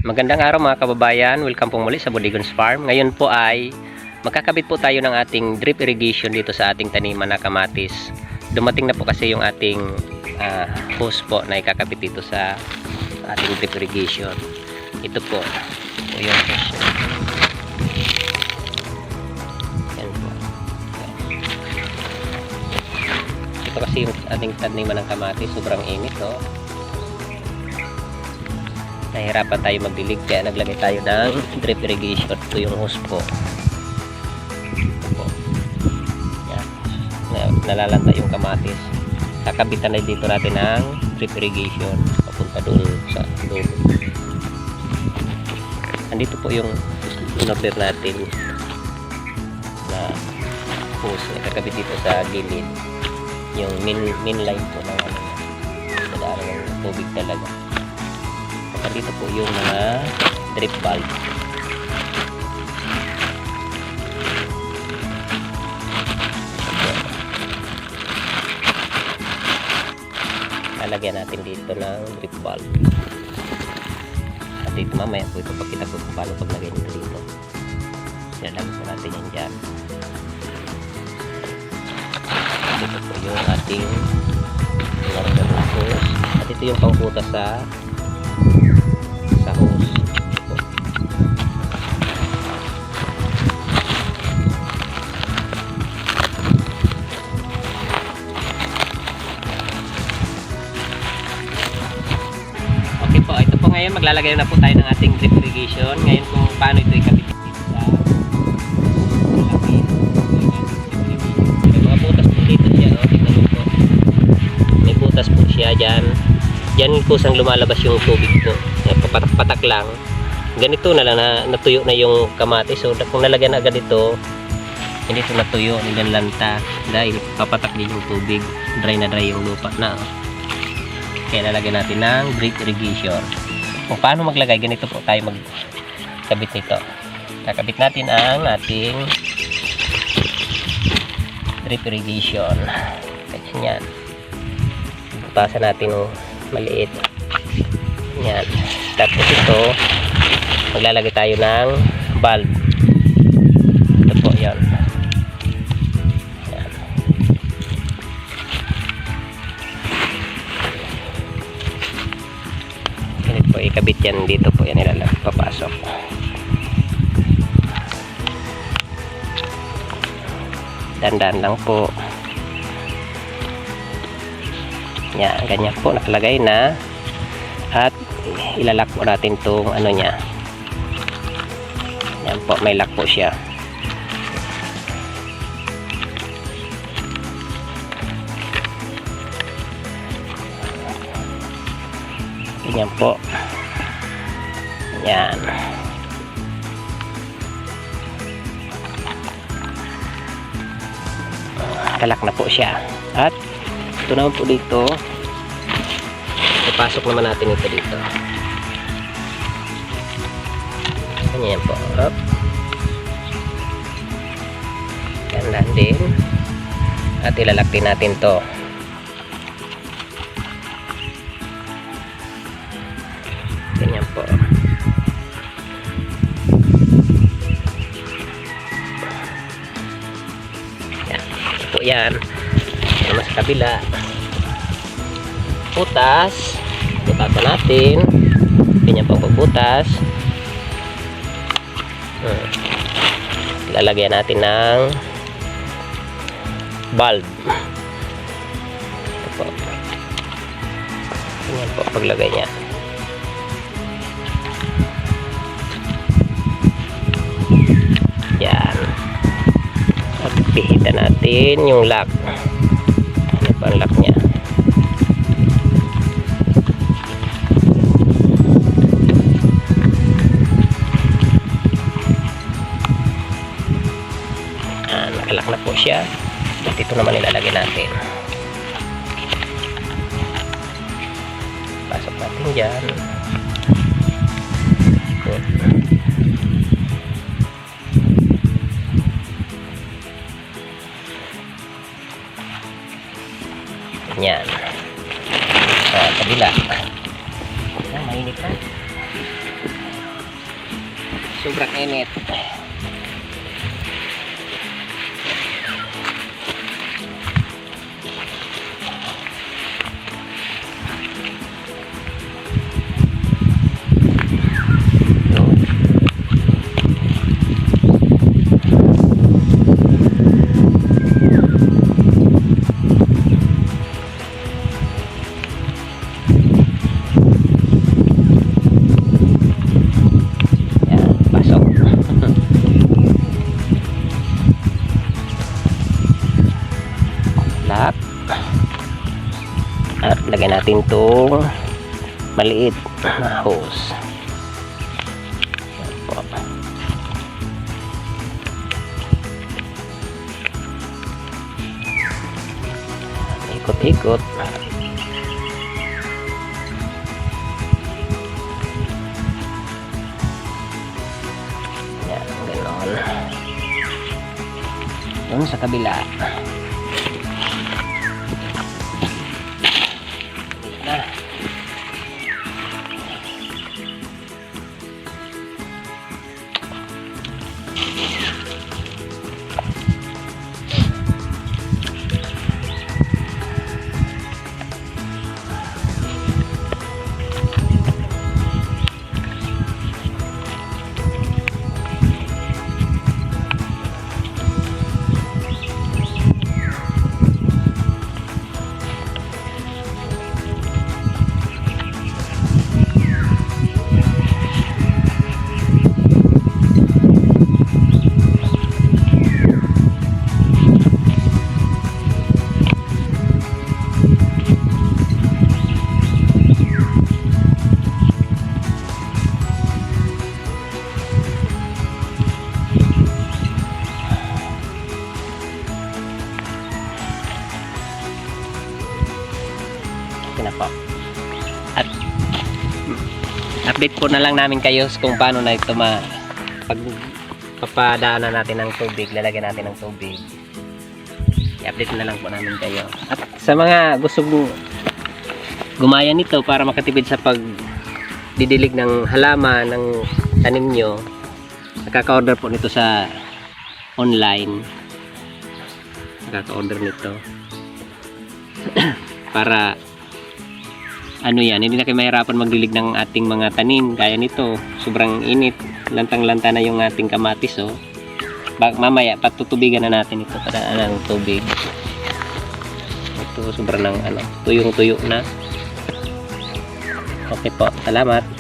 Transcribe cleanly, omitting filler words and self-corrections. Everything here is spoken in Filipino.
Magandang araw mga kababayan, welcome po muli sa Bodegon's Farm. Ngayon po ay magkakabit po tayo ng ating drip irrigation dito sa ating taniman na kamatis. Dumating na po kasi yung ating hose po na ikakabit dito sa ating drip irrigation. Ito po yung hose. Yan po. Ito kasi yung ating taniman ng kamatis, sobrang init, no? Nahirapan tayo magdilig kaya naglagay tayo ng drip irrigation. Ito yung hose po. Ito po. Yan. Nalalanta yung kamatis. Kakabitan na dito natin ng drip irrigation papunta doon sa dulo. Andito po yung in-order natin na hose na kakabit dito sa gilid. Yung main line po ng ano, nadaanan ng tubig talaga. Dito po yung mga drip valve. Lalagyan natin dito ng drip valve. At dito mamaya po ipapakita ko kung paano paglagay nito dito. Lalagyan po natin yan dyan. Dito po yung ating hose. At ito yung pangkuta sa hose. Okay po, ito po ngayon maglalagay na po tayo ng ating drip irrigation. Ngayon kung paano ito ikabit dito sa lapis. May mga butas po dito siya, no? Tingnan mo po. May butas po siya dyan. Diyan kusang lumalabas yung tubig po. Patak-patak lang. Ganito na lang na natuyo na yung kamatis. So kung nalagyan agad ito, hindi ito natuyo, hindi lanta dahil papatak din yung tubig. Dry na dry yung lupa na. Kaya lalagyan natin ng drip irrigation. Kung paano maglagay, ganito po tayo magkabit nito. Kakabit natin ang ating drip irrigation. Ganyan yan. Butasan natin yung maliit. Yan. Tapos ito, maglalagay tayo ng valve. Ito po, yan. Yan. Ganito po, ikabit yan dito po. Yan nilalagay, papasok. Dandan lang po. Yan, ganyan po, nakalagay na. At ilalak po natin itong ano niya. Yan po, may lock po siya. Ganyan po. Yan. Kalak na po siya. At ito naman po dito. Ipasok naman natin ito dito. Ganyan po. Up. Ganyan din. At ilalak din natin to. Ganyan po. Yan. Ito po yan. Naman sa kabila. Butas. Butasan natin. Ganyan pang pagbutas. Lalagyan natin ng valve. Ito po. Ganyan po paglagay niya. Yan. At pihitan natin yung lock. Ano pa ang lock niya? Nakalak na po siya. At ito naman ilalagay natin. Pasok natin dyan. Good. Yan. Sa kabila. Mainit na. Sobrang init. At lagyan natin itong maliit na hose. Ikot-ikot. Yan, gano'n. Doon sa kabila. Na po. At update po na lang namin kayo kung paano na ito pag papadaanan natin ng tubig, lalagyan natin ng tubig. I-update na lang po namin kayo. At sa mga gustong gumaya nito para makatipid sa pagdidilig ng halaman ng tanim nyo, nakaka-order po nito sa online. Nakaka-order nito para ano yan, hindi na kayo mahirapan magdilig ng ating mga tanim. Kaya nito, sobrang init, lantang-lanta na yung ating kamatis. Oh. Mamaya, patutubigan na natin ito para ng tubig. Ito, sobrang tuyong-tuyo na. Okay po, salamat.